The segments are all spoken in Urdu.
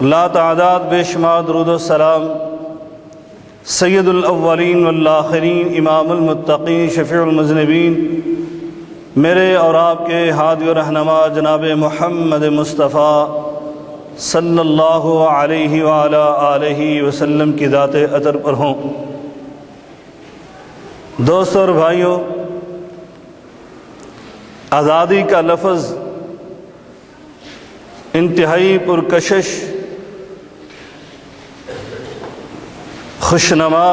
لا تعداد بے شمار درود و سلام سید الاولین والآخرین امام المتقین شفیع المذنبین میرے اور آپ کے ہادی و رہنما جناب محمد مصطفیٰ صلی اللہ علیہ وآلہ آلہ وسلم کی ذات اطہر پر ہوں۔ دوستوں اور بھائیوں، آزادی کا لفظ انتہائی پرکشش، خوشنما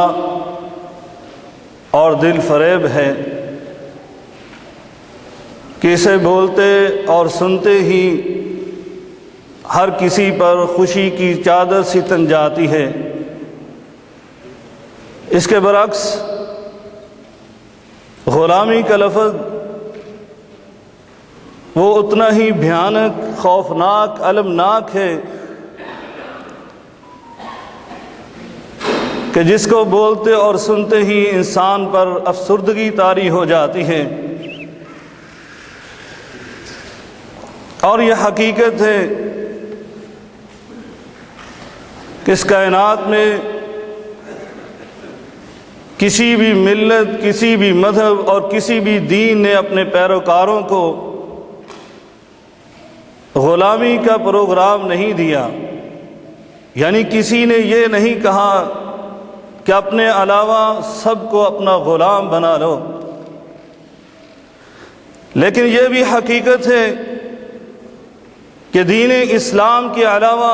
اور دل فریب ہے کہ اسے بولتے اور سنتے ہی ہر کسی پر خوشی کی چادر سی تن جاتی ہے۔ اس کے برعکس غلامی کا لفظ وہ اتنا ہی بھیانک، خوفناک، المناک ہے کہ جس کو بولتے اور سنتے ہی انسان پر افسردگی طاری ہو جاتی ہے۔ اور یہ حقیقت ہے کہ اس کائنات میں کسی بھی ملت، کسی بھی مذہب اور کسی بھی دین نے اپنے پیروکاروں کو غلامی کا پروگرام نہیں دیا، یعنی کسی نے یہ نہیں کہا کہ اپنے علاوہ سب کو اپنا غلام بنا لو۔ لیکن یہ بھی حقیقت ہے کہ دین اسلام کے علاوہ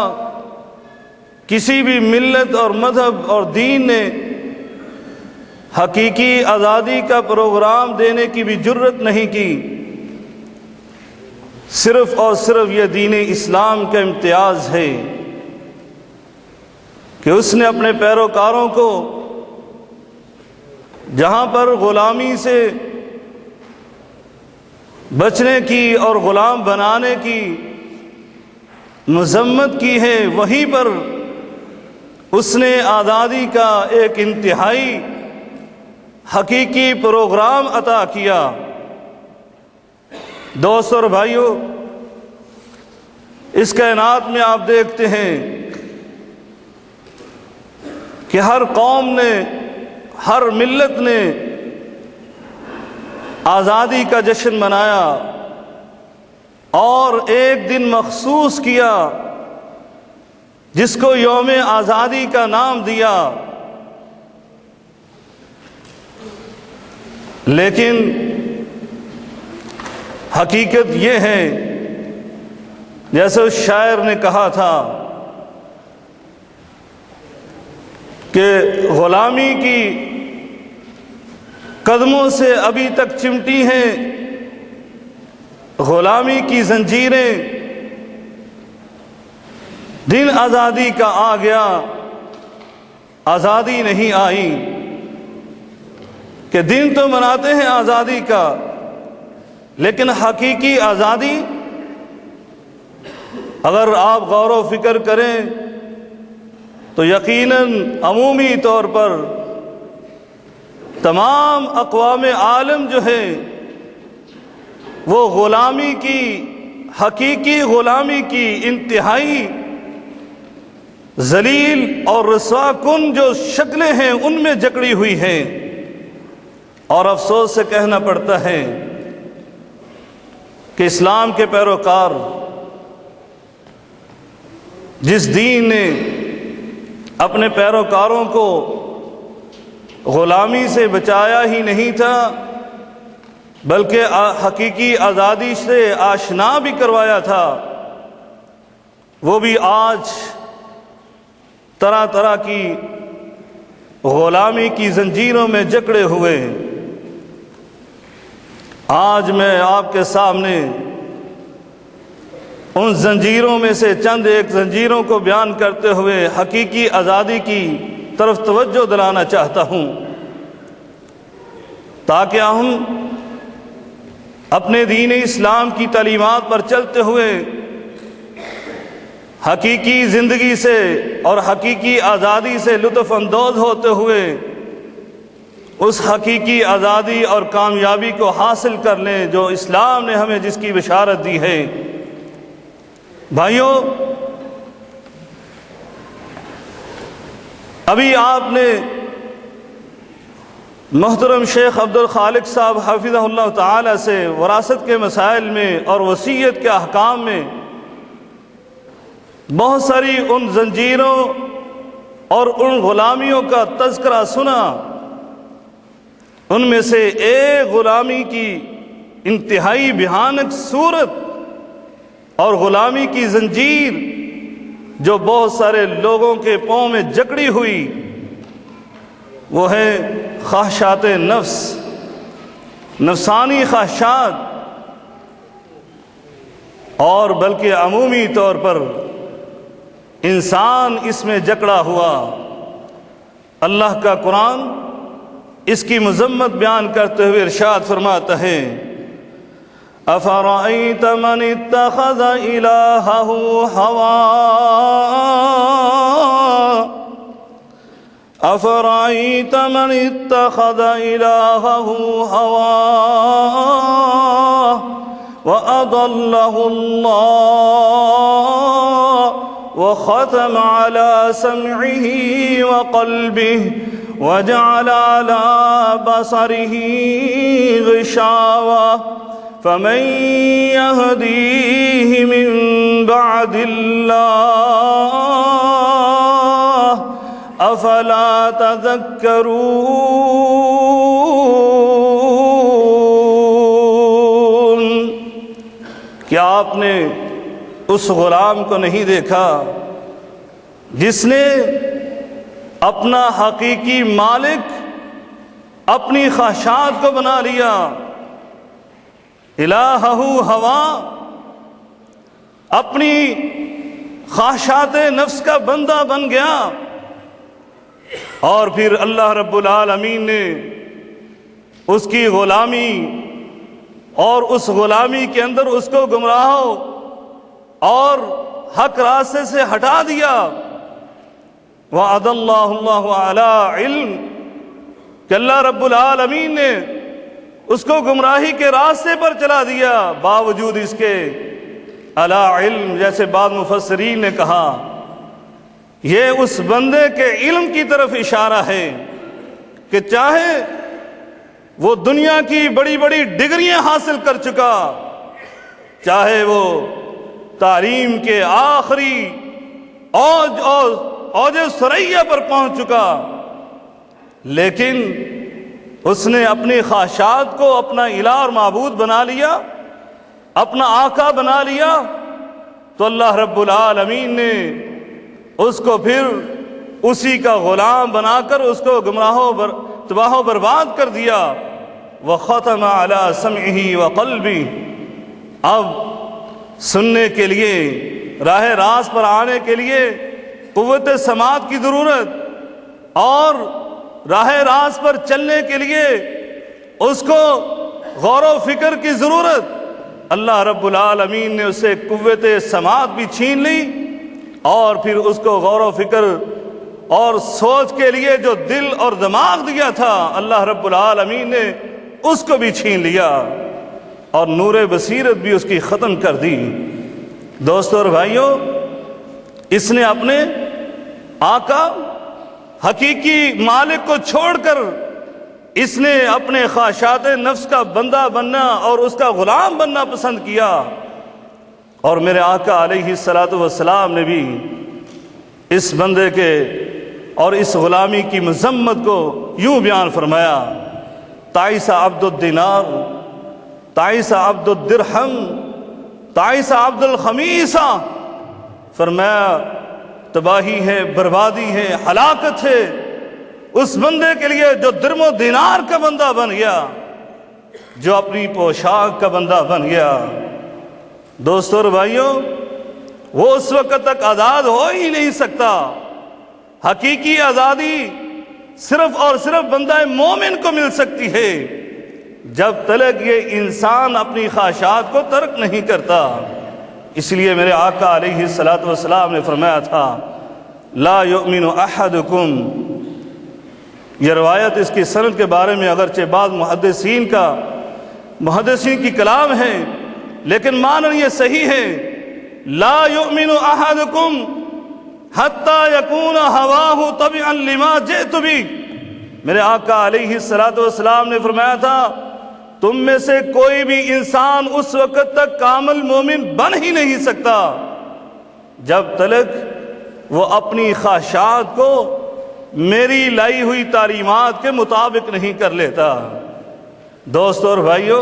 کسی بھی ملت اور مذہب اور دین نے حقیقی آزادی کا پروگرام دینے کی بھی جرت نہیں کی۔ صرف اور صرف یہ دین اسلام کا امتیاز ہے کہ اس نے اپنے پیروکاروں کو جہاں پر غلامی سے بچنے کی اور غلام بنانے کی مذمت کی ہے، وہیں پر اس نے آزادی کا ایک انتہائی حقیقی پروگرام عطا کیا۔ دوستوں اور بھائیوں، اس کائنات میں آپ دیکھتے ہیں کہ ہر قوم نے، ہر ملت نے آزادی کا جشن منایا اور ایک دن مخصوص کیا جس کو یوم آزادی کا نام دیا۔ لیکن حقیقت یہ ہے جیسے اس شاعر نے کہا تھا کہ غلامی کی قدموں سے ابھی تک چمٹی ہیں غلامی کی زنجیریں، دن آزادی کا آ گیا آزادی نہیں آئی۔ کہ دن تو مناتے ہیں آزادی کا، لیکن حقیقی آزادی اگر آپ غور و فکر کریں تو یقیناً عمومی طور پر تمام اقوام عالم جو ہے وہ غلامی کی، حقیقی غلامی کی انتہائی ذلیل اور رسوا کن جو شکلیں ہیں ان میں جکڑی ہوئی ہیں۔ اور افسوس سے کہنا پڑتا ہے کہ اسلام کے پیروکار، جس دین نے اپنے پیروکاروں کو غلامی سے بچایا ہی نہیں تھا بلکہ حقیقی آزادی سے آشنا بھی کروایا تھا، وہ بھی آج طرح طرح کی غلامی کی زنجیروں میں جکڑے ہوئے ہیں۔ آج میں آپ کے سامنے ان زنجیروں میں سے چند ایک زنجیروں کو بیان کرتے ہوئے حقیقی آزادی کی طرف توجہ دلانا چاہتا ہوں، تاکہ ہم اپنے دین اسلام کی تعلیمات پر چلتے ہوئے حقیقی زندگی سے اور حقیقی آزادی سے لطف اندوز ہوتے ہوئے اس حقیقی آزادی اور کامیابی کو حاصل کر لیں جو اسلام نے ہمیں جس کی بشارت دی ہے۔ بھائیوں، ابھی آپ نے محترم شیخ عبد الخالق صاحب حافظہ اللہ تعالی سے وراثت کے مسائل میں اور وصیت کے احکام میں بہت ساری ان زنجیروں اور ان غلامیوں کا تذکرہ سنا۔ ان میں سے ایک غلامی کی انتہائی بھیانک صورت اور غلامی کی زنجیر جو بہت سارے لوگوں کے پاؤں میں جکڑی ہوئی، وہ ہے خواہشات نفس، نفسانی خواہشات، اور بلکہ عمومی طور پر انسان اس میں جکڑا ہوا۔ اللہ کا قرآن اس کی مذمت بیان کرتے ہوئے ارشاد فرماتا ہے: أَفَرَأَيْتَ مَنِ اتَّخَذَ إِلَٰهَهُ هَوَاهُ أَفَرَأَيْتَ مَنِ اتَّخَذَ إِلَٰهَهُ هَوَاهُ وَأَضَلَّهُ اللَّهُ وَخَتَمَ عَلَىٰ سَمْعِهِ وَقَلْبِهِ وَجَعَلَ عَلَىٰ بَصَرِهِ غِشَاوَةً فَمَن يَهْدِيهِ مِن بَعْدِ اللَّهِ أَفَلَا تَذَكَّرُونَ۔ کیا آپ نے اس غلام کو نہیں دیکھا جس نے اپنا حقیقی مالک اپنی خواہشات کو بنا لیا؟ الہہ ہوا، اپنی خواہشات نفس کا بندہ بن گیا، اور پھر اللہ رب العالمین نے اس کی غلامی اور اس غلامی کے اندر اس کو گمراہوں اور حق راستے سے ہٹا دیا۔ وعد اللہ علی علم، کہ اللہ رب العالمین نے اس کو گمراہی کے راستے پر چلا دیا، باوجود اس کے علی علم، جیسے بعض مفسرین نے کہا یہ اس بندے کے علم کی طرف اشارہ ہے کہ چاہے وہ دنیا کی بڑی بڑی ڈگریاں حاصل کر چکا، چاہے وہ تعلیم کے آخری اوج ثریا پر پہنچ چکا، لیکن اس نے اپنی خواہشات کو اپنا الہ اور معبود بنا لیا، اپنا آقا بنا لیا، تو اللہ رب العالمین نے اس کو پھر اسی کا غلام بنا کر اس کو تباہ و برباد کر دیا۔ وَخَتَمَ عَلَىٰ سَمْعِهِ وَقَلْبِهِ، اب سننے کے لیے، راہ راست پر آنے کے لیے قوت سماعت کی ضرورت، اور راہ راست پر چلنے کے لیے اس کو غور و فکر کی ضرورت۔ اللہ رب العالمین نے اسے قوت سماعت بھی چھین لی، اور پھر اس کو غور و فکر اور سوچ کے لیے جو دل اور دماغ دیا تھا، اللہ رب العالمین نے اس کو بھی چھین لیا، اور نور بصیرت بھی اس کی ختم کر دی۔ دوستو اور بھائیوں، اس نے اپنے آقا حقیقی مالک کو چھوڑ کر اس نے اپنے خواہشات نفس کا بندہ بننا اور اس کا غلام بننا پسند کیا۔ اور میرے آقا علیہ السلام نے بھی اس بندے کے اور اس غلامی کی مذمت کو یوں بیان فرمایا: تعیس عبد الدینار، تعیس عبد الدرہم، تعیس عبد الخمیسہ۔ فرمایا تباہی ہے، بربادی ہے، ہلاکت ہے اس بندے کے لیے جو درم و دینار کا بندہ بن گیا، جو اپنی پوشاک کا بندہ بن گیا۔ دوستو اور بھائیوں، وہ اس وقت تک آزاد ہو ہی نہیں سکتا۔ حقیقی آزادی صرف اور صرف بندہ مومن کو مل سکتی ہے جب تک یہ انسان اپنی خواہشات کو ترک نہیں کرتا۔ اس لیے میرے آقا علیہ السلام نے فرمایا تھا: لا یؤمن احدکم، یہ روایت اس کی سند کے بارے میں اگرچہ بعض محدثین کی کلام ہے، لیکن معنی یہ صحیح ہے، لا یؤمن احدکم، حتی یکون ہواہ طبعا لما جئت بھی۔ میرے آقا علیہ السلام نے فرمایا تھا تم میں سے کوئی بھی انسان اس وقت تک کامل مومن بن ہی نہیں سکتا جب تک وہ اپنی خواہشات کو میری لائی ہوئی تعلیمات کے مطابق نہیں کر لیتا۔ دوستو اور بھائیو،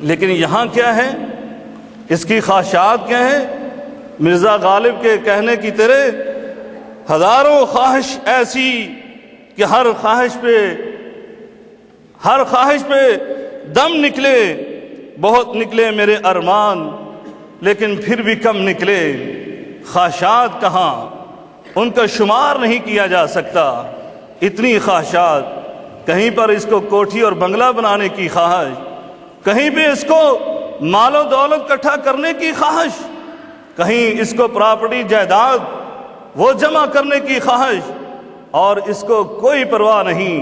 لیکن یہاں کیا ہے، اس کی خواہشات کیا ہیں؟ مرزا غالب کے کہنے کی طرح ہزاروں خواہش ایسی کہ ہر خواہش پہ دم نکلے، بہت نکلے میرے ارمان لیکن پھر بھی کم نکلے۔ خواہشات کہاں، ان کا شمار نہیں کیا جا سکتا، اتنی خواہشات۔ کہیں پر اس کو کوٹھی اور بنگلہ بنانے کی خواہش، کہیں پہ اس کو مال و دولت اکٹھا کرنے کی خواہش، کہیں اس کو پراپرٹی جائیداد وہ جمع کرنے کی خواہش، اور اس کو کوئی پرواہ نہیں۔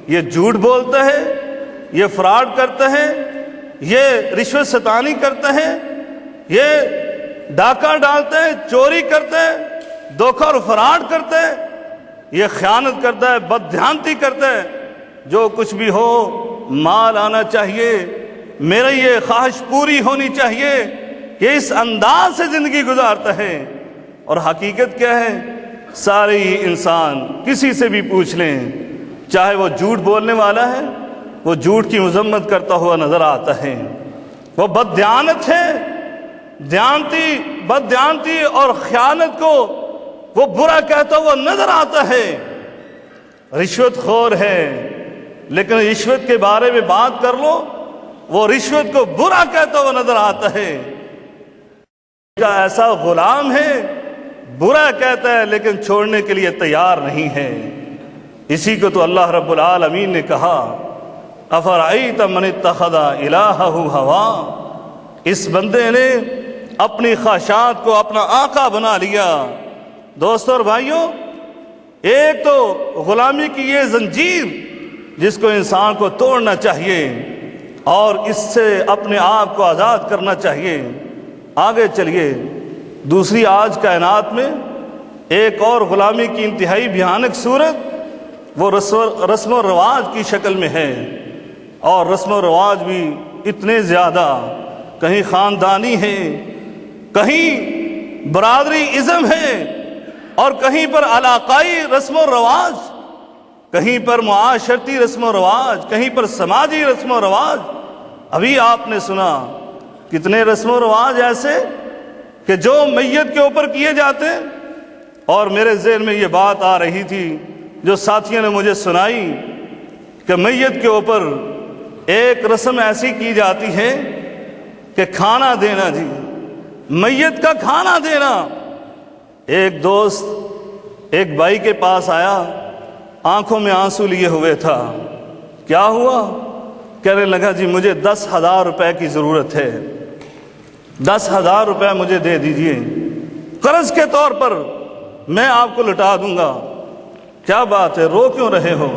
یہ جھوٹ بولتا ہے، یہ فراڈ کرتا ہے، یہ رشوت ستانی کرتا ہے، یہ ڈاکہ ڈالتا ہے، چوری کرتا ہے، دھوکہ اور فراڈ کرتا ہے، یہ خیانت کرتا ہے، بددھیانتی کرتا ہے۔ جو کچھ بھی ہو مال آنا چاہیے، میرا یہ خواہش پوری ہونی چاہیے، یہ اس انداز سے زندگی گزارتا ہے۔ اور حقیقت کیا ہے؟ سارے ہی انسان کسی سے بھی پوچھ لیں، چاہے وہ جھوٹ بولنے والا ہے، وہ جھوٹ کی مذمت کرتا ہوا نظر آتا ہے، وہ بددیانت ہے، بددیانتی اور خیانت کو وہ برا کہتا ہوا نظر آتا ہے، رشوت خور ہے، لیکن رشوت کے بارے میں بات کر لو وہ رشوت کو برا کہتا ہوا نظر آتا ہے۔ کا ایسا غلام ہے، برا کہتا ہے لیکن چھوڑنے کے لیے تیار نہیں ہے۔ اسی کو تو اللہ رب العالمین نے کہا افرأیت من اتخذ الہہ ہوا، اس بندے نے اپنی خواہشات کو اپنا آقا بنا لیا۔ دوستو اور بھائیوں، ایک تو غلامی کی یہ زنجیر جس کو انسان کو توڑنا چاہیے اور اس سے اپنے آپ کو آزاد کرنا چاہیے۔ آگے چلیے، دوسری آج کائنات میں ایک اور غلامی کی انتہائی بھیانک صورت وہ رسم و رواج کی شکل میں ہے، اور رسم و رواج بھی اتنے زیادہ، کہیں خاندانی ہے، کہیں برادری ازم ہے، اور کہیں پر علاقائی رسم و رواج، کہیں پر معاشرتی رسم و رواج، کہیں پر سماجی رسم و رواج۔ ابھی آپ نے سنا کتنے رسم و رواج ایسے کہ جو میت کے اوپر کیے جاتے ہیں، اور میرے ذہن میں یہ بات آ رہی تھی جو ساتھیوں نے مجھے سنائی کہ میت کے اوپر ایک رسم ایسی کی جاتی ہے کہ کھانا دینا، جی میت کا کھانا دینا۔ ایک دوست ایک بھائی کے پاس آیا، آنکھوں میں آنسو لیے ہوئے تھا۔ کیا ہوا؟ کہنے لگا جی مجھے 10,000 روپے کی ضرورت ہے، 10,000 روپے مجھے دے دیجئے قرض کے طور پر، میں آپ کو لٹا دوں گا۔ کیا بات ہے، رو کیوں رہے ہو؟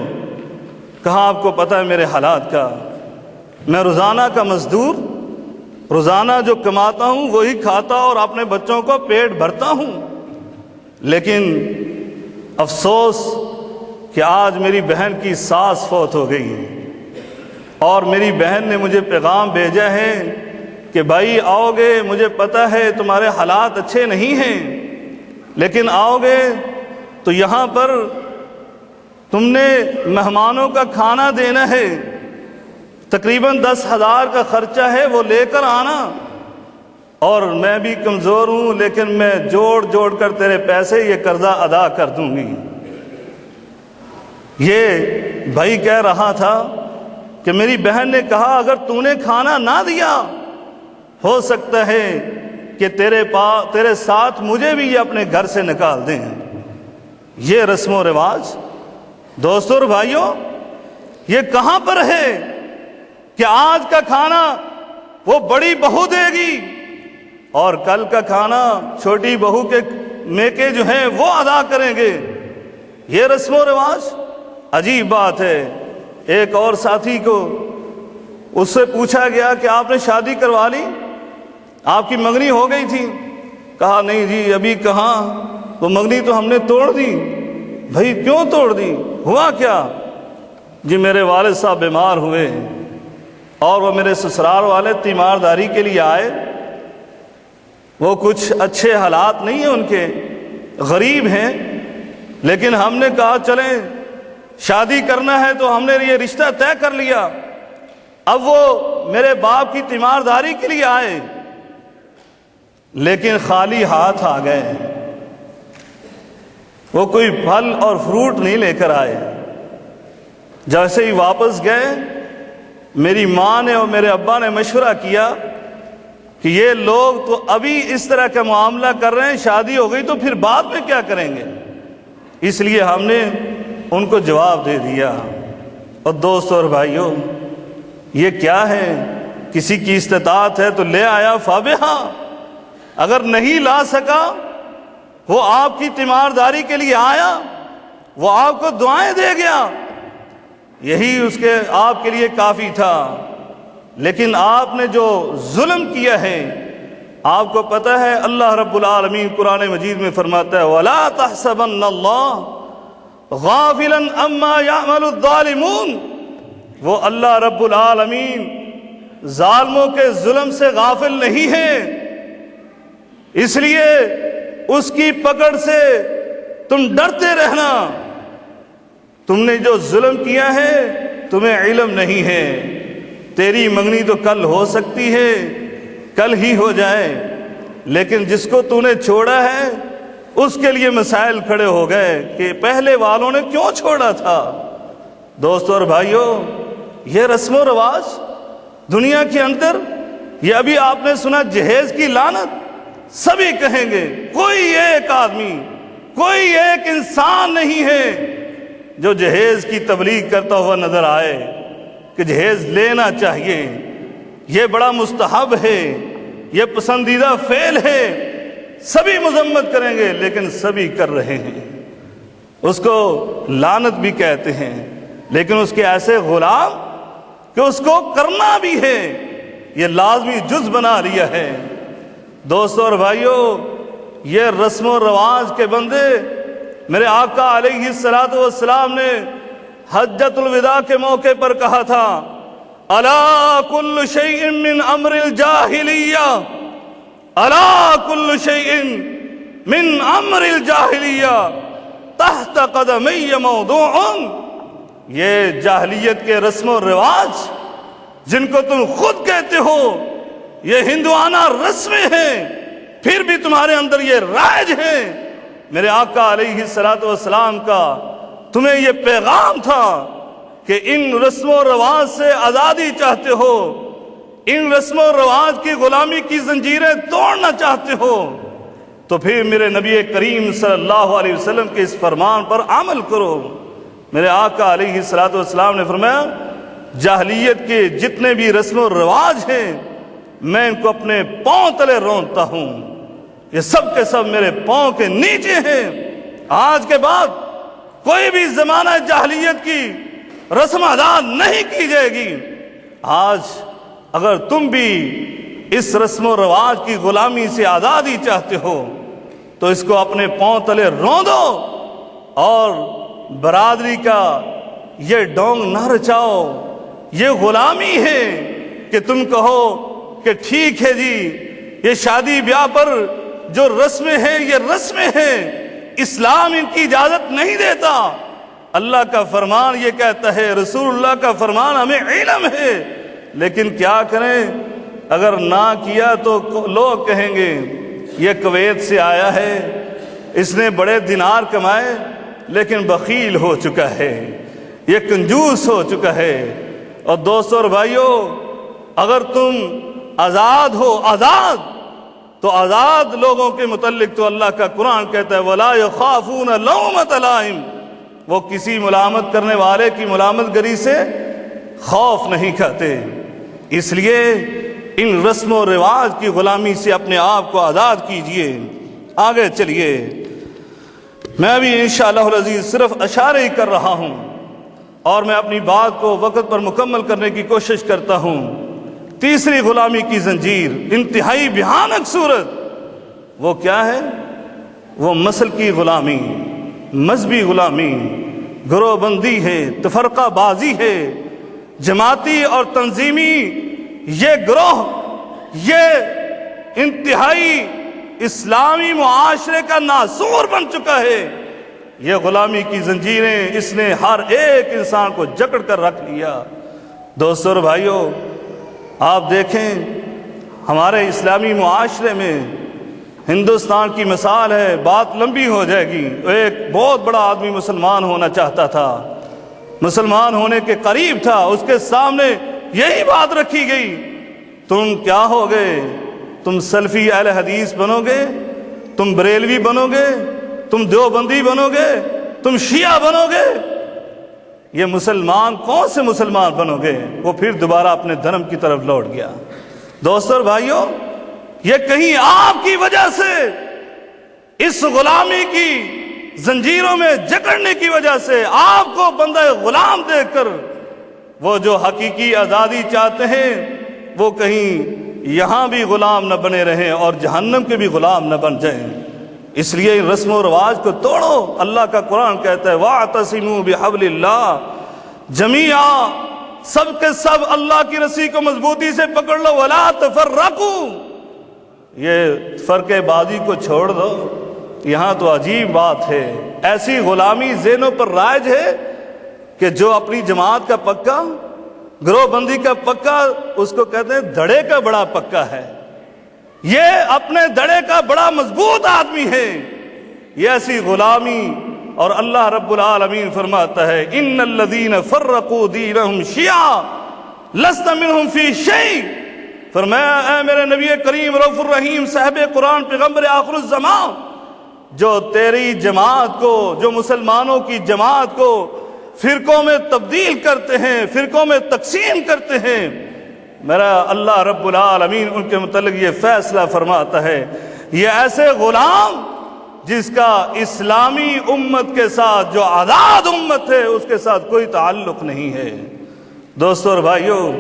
کہا آپ کو پتہ ہے میرے حالات کا، میں روزانہ کا مزدور، روزانہ جو کماتا ہوں وہی کھاتا اور اپنے بچوں کو پیٹ بھرتا ہوں، لیکن افسوس کہ آج میری بہن کی ساس فوت ہو گئی ہے، اور میری بہن نے مجھے پیغام بھیجا ہے کہ بھائی آؤ گے، مجھے پتہ ہے تمہارے حالات اچھے نہیں ہیں، لیکن آؤ گے تو یہاں پر تم نے مہمانوں کا کھانا دینا ہے، تقریباً 10,000 کا خرچہ ہے، وہ لے کر آنا، اور میں بھی کمزور ہوں لیکن میں جوڑ جوڑ کر تیرے پیسے یہ قرضہ ادا کر دوں گی۔ یہ بھائی کہہ رہا تھا کہ میری بہن نے کہا اگر تو نے کھانا نہ دیا ہو سکتا ہے کہ تیرے ساتھ مجھے بھی یہ اپنے گھر سے نکال دیں۔ یہ رسم و رواج دوستو اور بھائیوں یہ کہاں پر ہے کہ آج کا کھانا وہ بڑی بہو دے گی اور کل کا کھانا چھوٹی بہو کے میکے جو ہیں وہ ادا کریں گے؟ یہ رسم و رواج عجیب بات ہے۔ ایک اور ساتھی کو اس سے پوچھا گیا کہ آپ نے شادی کروا لی، آپ کی منگنی ہو گئی تھی؟ کہا نہیں جی ابھی کہاں، وہ منگنی تو ہم نے توڑ دی۔ بھائی کیوں توڑ دی؟ ہوا کیا؟ جی میرے والد صاحب بیمار ہوئے اور وہ میرے سسرال والے تیمارداری کے لیے آئے، وہ کچھ اچھے حالات نہیں ہیں ان کے، غریب ہیں، لیکن ہم نے کہا چلیں شادی کرنا ہے تو ہم نے یہ رشتہ طے کر لیا۔ اب وہ میرے باپ کی تیمارداری کے لیے آئے لیکن خالی ہاتھ آ گئے، وہ کوئی پھل اور فروٹ نہیں لے کر آئے۔ جیسے ہی واپس گئے میری ماں نے اور میرے ابا نے مشورہ کیا کہ یہ لوگ تو ابھی اس طرح کا معاملہ کر رہے ہیں، شادی ہو گئی تو پھر بعد میں کیا کریں گے؟ اس لیے ہم نے ان کو جواب دے دیا۔ اور دوستو اور بھائیوں، یہ کیا ہے؟ کسی کی استطاعت ہے تو لے آیا فابہا، اگر نہیں لا سکا، وہ آپ کی تیمارداری کے لیے آیا، وہ آپ کو دعائیں دے گیا، یہی اس کے آپ کے لیے کافی تھا۔ لیکن آپ نے جو ظلم کیا ہے، آپ کو پتہ ہے اللہ رب العالمین قرآن مجید میں فرماتا ہے وَلَا تَحْسَبَنَّ اللَّهَ غَافِلًا عَمَّا يَعْمَلُ الظَّالِمُونَ، وہ اللہ رب العالمین ظالموں کے ظلم سے غافل نہیں ہے، اس لیے اس کی پکڑ سے تم ڈرتے رہنا۔ تم نے جو ظلم کیا ہے تمہیں علم نہیں ہے، تیری منگنی تو کل ہو سکتی ہے، کل ہی ہو جائے، لیکن جس کو تو نے چھوڑا ہے اس کے لیے مسائل کھڑے ہو گئے کہ پہلے والوں نے کیوں چھوڑا تھا۔ دوستو اور بھائیوں، یہ رسم و رواج دنیا کے اندر، یہ ابھی آپ نے سنا جہیز کی لعنت، سبھی کہیں گے، کوئی ایک آدمی، کوئی ایک انسان نہیں ہے جو جہیز کی تبلیغ کرتا ہوا نظر آئے کہ جہیز لینا چاہیے، یہ بڑا مستحب ہے، یہ پسندیدہ فعل ہے، سبھی مذمت کریں گے لیکن سبھی کر رہے ہیں، اس کو لعنت بھی کہتے ہیں، لیکن اس کے ایسے غلام کہ اس کو کرنا بھی ہے، یہ لازمی جز بنا لیا ہے۔ دوستو اور بھائیوں، یہ رسم و رواج کے بندے، میرے آقا علیہ السلام نے حجۃ الوداع کے موقع پر کہا تھا الا کل شیء من امر الجاہلیہ، الا کل شیء من امر الجاہلیہ تحت قدمی موضوع، یہ جاہلیت کے رسم و رواج جن کو تم خود کہتے ہو یہ ہندوانہ رسمیں ہیں، پھر بھی تمہارے اندر یہ رائج ہے۔ میرے آقا علیہ السلام کا تمہیں یہ پیغام تھا کہ ان رسم و رواج سے آزادی چاہتے ہو، ان رسم و رواج کی غلامی کی زنجیریں توڑنا چاہتے ہو، تو پھر میرے نبی کریم صلی اللہ علیہ وسلم کے اس فرمان پر عمل کرو۔ میرے آقا علیہ السلام نے فرمایا جاہلیت کے جتنے بھی رسم و رواج ہیں میں ان کو اپنے پاؤں تلے رونتا ہوں، یہ سب کے سب میرے پاؤں کے نیچے ہیں۔ آج کے بعد کوئی بھی زمانہ جاہلیت کی رسم ادا نہیں کی جائے گی۔ آج اگر تم بھی اس رسم و رواج کی غلامی سے آزادی چاہتے ہو تو اس کو اپنے پاؤں تلے روندو، اور برادری کا یہ ڈونگ نہ رچاؤ۔ یہ غلامی ہے کہ تم کہو کہ ٹھیک ہے جی یہ شادی بیاہ پر جو رسمیں ہیں یہ رسمیں ہیں، اسلام ان کی اجازت نہیں دیتا۔ اللہ کا فرمان یہ کہتا ہے، رسول اللہ کا فرمان ہمیں علم ہے، لیکن کیا کریں، اگر نہ کیا تو لوگ کہیں گے یہ کویت سے آیا ہے، اس نے بڑے دینار کمائے لیکن بخیل ہو چکا ہے، یہ کنجوس ہو چکا ہے۔ اور دوستو اور بھائیوں، اگر تم آزاد ہو، آزاد تو آزاد لوگوں کے متعلق تو اللہ کا قرآن کہتا ہے وَلَا يَخَافُونَ لَوْمَةَ لَائِمٍ، وہ کسی ملامت کرنے والے کی ملامت گری سے خوف نہیں کھاتے۔ اس لیے ان رسم و رواج کی غلامی سے اپنے آپ کو آزاد کیجئے۔ آگے چلیے، میں بھی انشاءاللہ العزیز صرف اشارے ہی کر رہا ہوں اور میں اپنی بات کو وقت پر مکمل کرنے کی کوشش کرتا ہوں۔ تیسری غلامی کی زنجیر، انتہائی بھیانک صورت، وہ کیا ہے؟ وہ مسل کی غلامی، مذہبی غلامی، گروہ بندی ہے، تفرقہ بازی ہے، جماعتی اور تنظیمی یہ گروہ، یہ انتہائی اسلامی معاشرے کا ناسور بن چکا ہے۔ یہ غلامی کی زنجیریں اس نے ہر ایک انسان کو جکڑ کر رکھ لیا۔ دوستو اور بھائیوں، آپ دیکھیں ہمارے اسلامی معاشرے میں ہندوستان کی مثال ہے، بات لمبی ہو جائے گی۔ ایک بہت بڑا آدمی مسلمان ہونا چاہتا تھا، مسلمان ہونے کے قریب تھا، اس کے سامنے یہی بات رکھی گئی، تم کیا ہوگے؟ تم سلفی اہل حدیث بنو گے؟ تم بریلوی بنو گے؟ تم دیوبندی بنو گے؟ تم شیعہ بنو گے؟ یہ مسلمان کون سے مسلمان بنو گے؟ وہ پھر دوبارہ اپنے دھرم کی طرف لوٹ گیا۔ دوستو اور بھائیوں، یہ کہیں آپ کی وجہ سے، اس غلامی کی زنجیروں میں جکڑنے کی وجہ سے، آپ کو بندہ غلام دیکھ کر وہ جو حقیقی آزادی چاہتے ہیں وہ کہیں یہاں بھی غلام نہ بنے رہیں اور جہنم کے بھی غلام نہ بن جائیں۔ اس لیے ان رسم و رواج کو توڑو۔ اللہ کا قرآن کہتا ہے وَاعْتَصِمُوا بِحَبْلِ اللَّهِ جَمِيعًا، سب کے سب اللہ کی رسی کو مضبوطی سے پکڑ لو، وَلَا تَفَرَّقُوا، یہ فرقے بازی کو چھوڑ دو۔ یہاں تو عجیب بات ہے، ایسی غلامی ذہنوں پر رائج ہے کہ جو اپنی جماعت کا پکا، گروہ بندی کا پکا، اس کو کہتے ہیں دھڑے کا بڑا پکا ہے، یہ اپنے دھڑے کا بڑا مضبوط آدمی ہے، یہ ایسی غلامی۔ اور اللہ رب العالمین فرماتا ہے ان الذین فرقوا دینہم شیعا لست منہم فی شیء، فرمایا اے میرے نبی کریم رؤوف الرحیم صاحب قرآن پیغمبر آخر الزمان، جو تیری جماعت کو، جو مسلمانوں کی جماعت کو فرقوں میں تبدیل کرتے ہیں، فرقوں میں تقسیم کرتے ہیں، میرا اللہ رب العالمین ان کے متعلق یہ فیصلہ فرماتا ہے یہ ایسے غلام جس کا اسلامی امت کے ساتھ، جو آزاد امت ہے، اس کے ساتھ کوئی تعلق نہیں ہے۔ دوستو اور بھائیوں،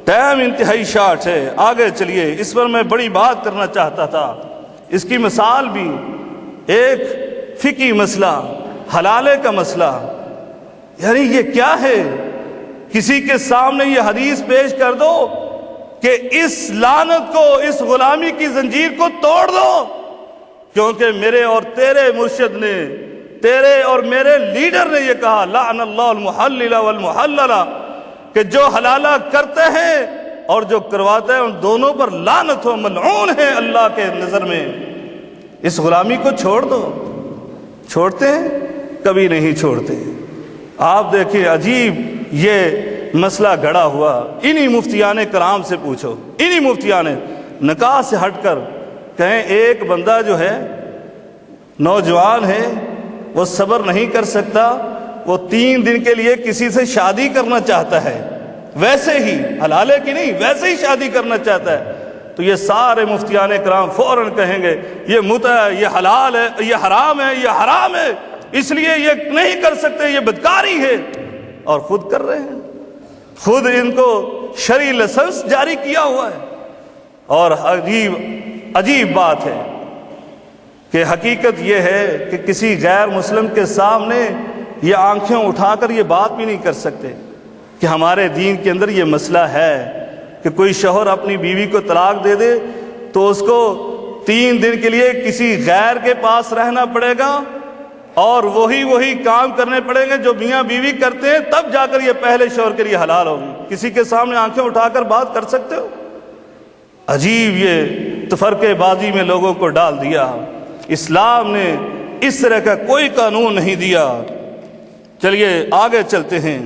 ٹائم انتہائی شارٹ ہے، آگے چلیے۔ اس پر میں بڑی بات کرنا چاہتا تھا، اس کی مثال بھی ایک فقہی مسئلہ، حلالے کا مسئلہ، یعنی یہ کیا ہے؟ کسی کے سامنے یہ حدیث پیش کر دو کہ اس لعنت کو، اس غلامی کی زنجیر کو توڑ دو، کیونکہ میرے اور تیرے مرشد نے، تیرے اور میرے لیڈر نے یہ کہا لعن اللہ المحلل والمحلل، کہ جو حلالہ کرتے ہیں اور جو کرواتے ہیں ان دونوں پر لعنت ہو، ملعون ہے اللہ کے نظر میں۔ اس غلامی کو چھوڑ دو۔ چھوڑتے ہیں؟ کبھی نہیں چھوڑتے۔ آپ دیکھیں عجیب یہ مسئلہ گھڑا ہوا، انہی مفتیان کرام سے پوچھو، انہی مفتیان نکاح سے ہٹ کر کہیں ایک بندہ جو ہے نوجوان ہے، وہ صبر نہیں کر سکتا، وہ 3 دن کے لیے کسی سے شادی کرنا چاہتا ہے، ویسے ہی حلالے کی نہیں، ویسے ہی شادی کرنا چاہتا ہے، تو یہ سارے مفتیان کرام فوراً کہیں گے یہ متع ہے، یہ حلال ہے، یہ حرام ہے، یہ حرام ہے، اس لیے یہ نہیں کر سکتے، یہ بدکاری ہے، اور خود کر رہے ہیں، خود ان کو شرعی لائسنس جاری کیا ہوا ہے۔ اور عجیب بات ہے کہ حقیقت یہ ہے کہ کسی غیر مسلم کے سامنے یہ آنکھیں اٹھا کر یہ بات بھی نہیں کر سکتے کہ ہمارے دین کے اندر یہ مسئلہ ہے کہ کوئی شوہر اپنی بیوی کو طلاق دے دے تو اس کو 3 دن کے لیے کسی غیر کے پاس رہنا پڑے گا اور وہی کام کرنے پڑیں گے جو میاں بیوی کرتے ہیں، تب جا کر یہ پہلے شوہر کے لیے حلال ہوگی۔ کسی کے سامنے آنکھیں اٹھا کر بات کر سکتے ہو؟ عجیب یہ تفرقے بازی میں لوگوں کو ڈال دیا۔ اسلام نے اس طرح کا کوئی قانون نہیں دیا۔ چلیے آگے چلتے ہیں۔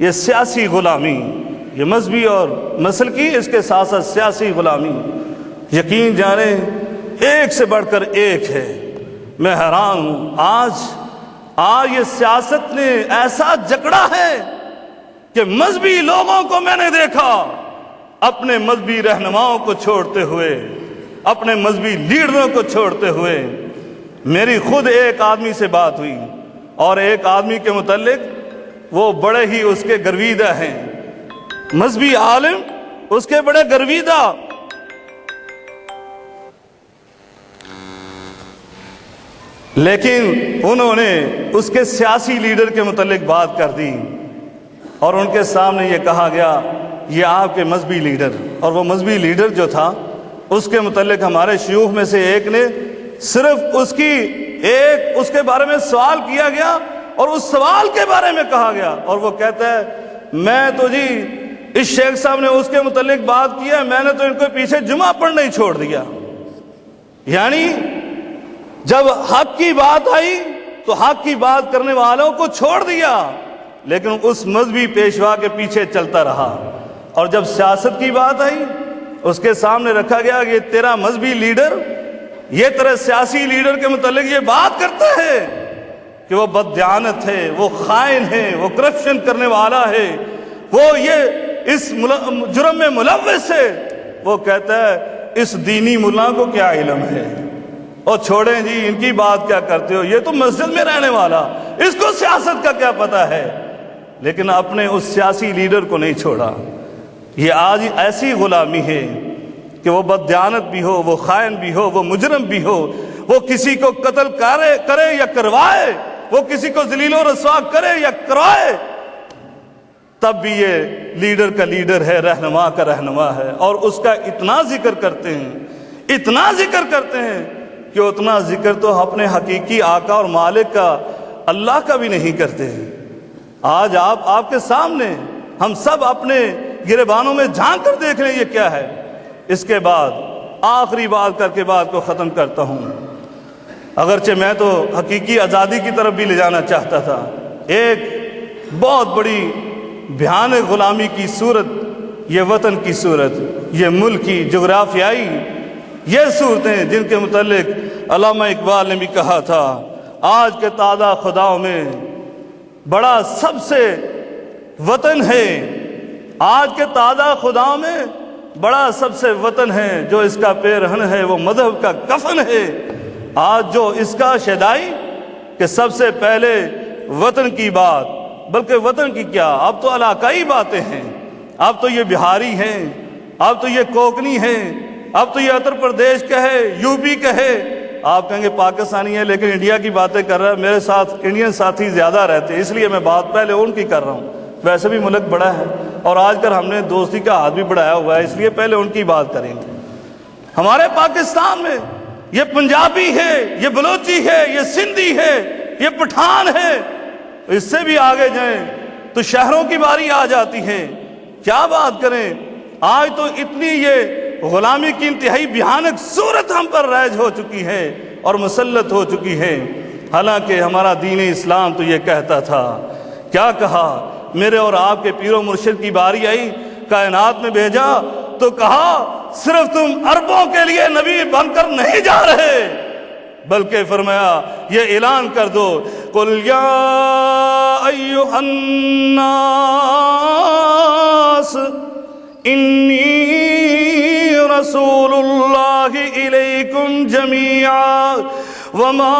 یہ سیاسی غلامی، یہ مذہبی اور مسلکی، اس کے ساتھ ساتھ سیاسی غلامی، یقین جانیں ایک سے بڑھ کر ایک ہے۔ میں حیران ہوں، آج یہ سیاست نے ایسا جکڑا ہے کہ مذہبی لوگوں کو میں نے دیکھا اپنے مذہبی رہنماؤں کو چھوڑتے ہوئے، اپنے مذہبی لیڈروں کو چھوڑتے ہوئے۔ میری خود ایک آدمی سے بات ہوئی اور ایک آدمی کے متعلق وہ بڑے ہی اس کے گرویدہ ہیں، مذہبی عالم، اس کے بڑے گرویدہ۔ لیکن انہوں نے اس کے سیاسی لیڈر کے متعلق بات کر دی اور ان کے سامنے یہ کہا گیا یہ آپ کے مذہبی لیڈر، اور وہ مذہبی لیڈر جو تھا اس کے متعلق ہمارے شیوخ میں سے ایک نے صرف اس کے بارے میں سوال کیا گیا اور اس سوال کے بارے میں کہا گیا، اور وہ کہتا ہے میں تو جی اس شیخ صاحب نے اس کے متعلق بات کیا، میں نے تو ان کو پیچھے جمعہ پڑھنا ہی چھوڑ دیا۔ یعنی جب حق کی بات آئی تو حق کی بات کرنے والوں کو چھوڑ دیا، لیکن اس مذہبی پیشوا کے پیچھے چلتا رہا۔ اور جب سیاست کی بات آئی اس کے سامنے رکھا گیا کہ یہ تیرا مذہبی لیڈر، یہ تیرا سیاسی لیڈر کے متعلق یہ بات کرتا ہے کہ وہ بددیانت ہے، وہ خائن ہے، وہ کرپشن کرنے والا ہے، وہ یہ اس جرم میں ملوث ہے۔ وہ کہتا ہے اس دینی ملا کو کیا علم ہے، اور چھوڑیں جی ان کی بات کیا کرتے ہو، یہ تو مسجد میں رہنے والا، اس کو سیاست کا کیا پتہ ہے۔ لیکن اپنے اس سیاسی لیڈر کو نہیں چھوڑا۔ یہ آج ایسی غلامی ہے کہ وہ بددیانت بھی ہو، وہ خائن بھی ہو، وہ مجرم بھی ہو، وہ کسی کو قتل کرے یا کروائے، وہ کسی کو ذلیل و رسوا کرے یا کروائے، تب بھی یہ لیڈر کا لیڈر ہے، رہنما کا رہنما ہے، اور اس کا اتنا ذکر کرتے ہیں، اتنا ذکر کرتے ہیں کہ اتنا ذکر تو اپنے حقیقی آقا اور مالک کا، اللہ کا بھی نہیں کرتے۔ آج آپ کے سامنے ہم سب اپنے گریبانوں میں جھانک کر دیکھ لیں یہ کیا ہے۔ اس کے بعد آخری بات کر کے بات کو ختم کرتا ہوں، اگرچہ میں تو حقیقی آزادی کی طرف بھی لے جانا چاہتا تھا۔ ایک بہت بڑی بھیانک غلامی کی صورت، یہ وطن کی صورت، یہ ملک کی جغرافیائی یہ صورتیں جن کے متعلق علامہ اقبال نے بھی کہا تھا، آج کے تازہ خداؤں میں بڑا سب سے وطن ہے، آج کے تازہ خداؤں میں بڑا سب سے وطن ہے، جو اس کا پیرہن ہے وہ مذہب کا کفن ہے۔ آج جو اس کا شیدائی کہ سب سے پہلے وطن کی بات، بلکہ وطن کی کیا، اب تو علاقائی باتیں ہیں، اب تو یہ بہاری ہیں، اب تو یہ کوکنی ہیں، اب تو یہ اتر پردیش کا ہے، یو پی کا ہے۔ آپ کہیں گے پاکستانی ہے لیکن انڈیا کی باتیں کر رہا ہے، میرے ساتھ انڈین ساتھی زیادہ رہتے ہیں اس لیے میں بات پہلے ان کی کر رہا ہوں، ویسے بھی ملک بڑا ہے اور آج کل ہم نے دوستی کا ہاتھ بھی بڑھایا ہوا ہے، اس لیے پہلے ان کی بات کریں گے۔ ہمارے پاکستان میں یہ پنجابی ہے، یہ بلوچی ہے، یہ سندھی ہے، یہ پٹھان ہے، اس سے بھی آگے جائیں تو شہروں کی باری آ جاتی ہے۔ کیا بات کریں، آج تو اتنی یہ غلامی کی انتہائی بھیانک صورت ہم پر رائج ہو چکی ہے اور مسلط ہو چکی ہے، حالانکہ ہمارا دین اسلام تو یہ کہتا تھا۔ کیا کہا، میرے اور آپ کے پیر و مرشد کی باری آئی، کائنات میں بھیجا تو کہا صرف تم عربوں کے لیے نبی بن کر نہیں جا رہے، بلکہ فرمایا یہ اعلان کر دو، قل یا ایھا الناس انی رسول اللہ الیکم جمیعا وما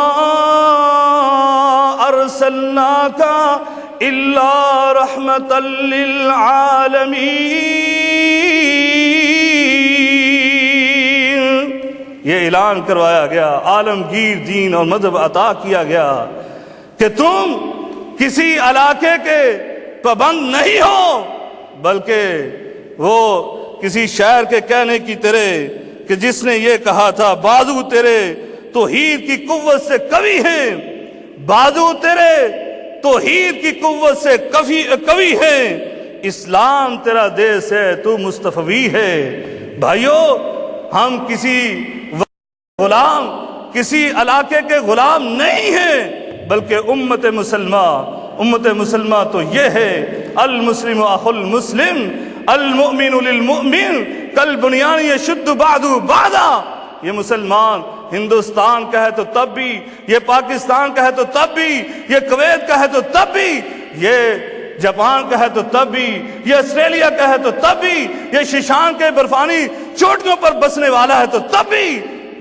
ارسلناک الا رحمتا للعالمین۔ یہ اعلان کروایا گیا، عالمگیر دین اور مذہب عطا کیا گیا کہ تم کسی علاقے کے پابند نہیں ہو، بلکہ وہ کسی شاعر کے کہنے کی طرح کہ جس نے یہ کہا تھا بازو تیرے توحید کی قوت سے قوی ہیں، بازو تیرے توحید کی قوت سے قوی ہے، اسلام تیرا دیس ہے تو مصطفی ہے۔ بھائیو، ہم کسی غلام، کسی علاقے کے غلام نہیں ہیں، بلکہ امت مسلمہ تو یہ ہے، المسلم اخو المسلم، المؤمن للمؤمن کالبنیان یشد بعضہ بعضا۔ یہ مسلمان ہندوستان کا ہے تو تب بھی، یہ پاکستان کا ہے تو تب بھی، یہ کویت کا ہے تو تب بھی، یہ جاپان کا ہے تو تب بھی، یہ آسٹریلیا کا ہے تو تب بھی، یہ شیشان کے برفانی چوٹیوں پر بسنے والا ہے تو تب بھی،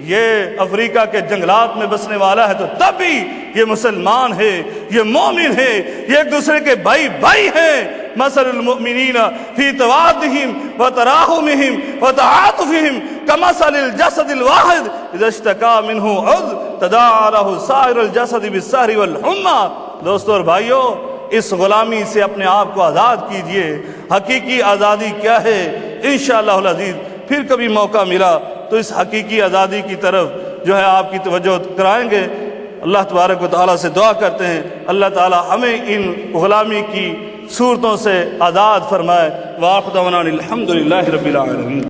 یہ افریقہ کے جنگلات میں بسنے والا ہے تو تب بھی یہ مسلمان ہے، یہ مومن ہے، یہ ایک دوسرے کے بھائی ہیں۔ مثل المؤمنین فی توادہم وتراحمہم وتعاطفہم کمثل الجسد الواحد اذا اشتکا منہ عضو تداعى له سائر الجسد بالسہر والحمى۔ دوستو اور بھائیو، اس غلامی سے اپنے آپ کو آزاد کیجئے۔ حقیقی آزادی کیا ہے؟ انشاءاللہ العزیز پھر کبھی موقع ملا تو اس حقیقی آزادی کی طرف جو ہے آپ کی توجہ کرائیں گے۔ اللہ تبارک و تعالیٰ سے دعا کرتے ہیں اللہ تعالیٰ ہمیں ان غلامی کی صورتوں سے آزاد فرمائے۔ وآخر دعوانا الحمدللہ رب العالمین۔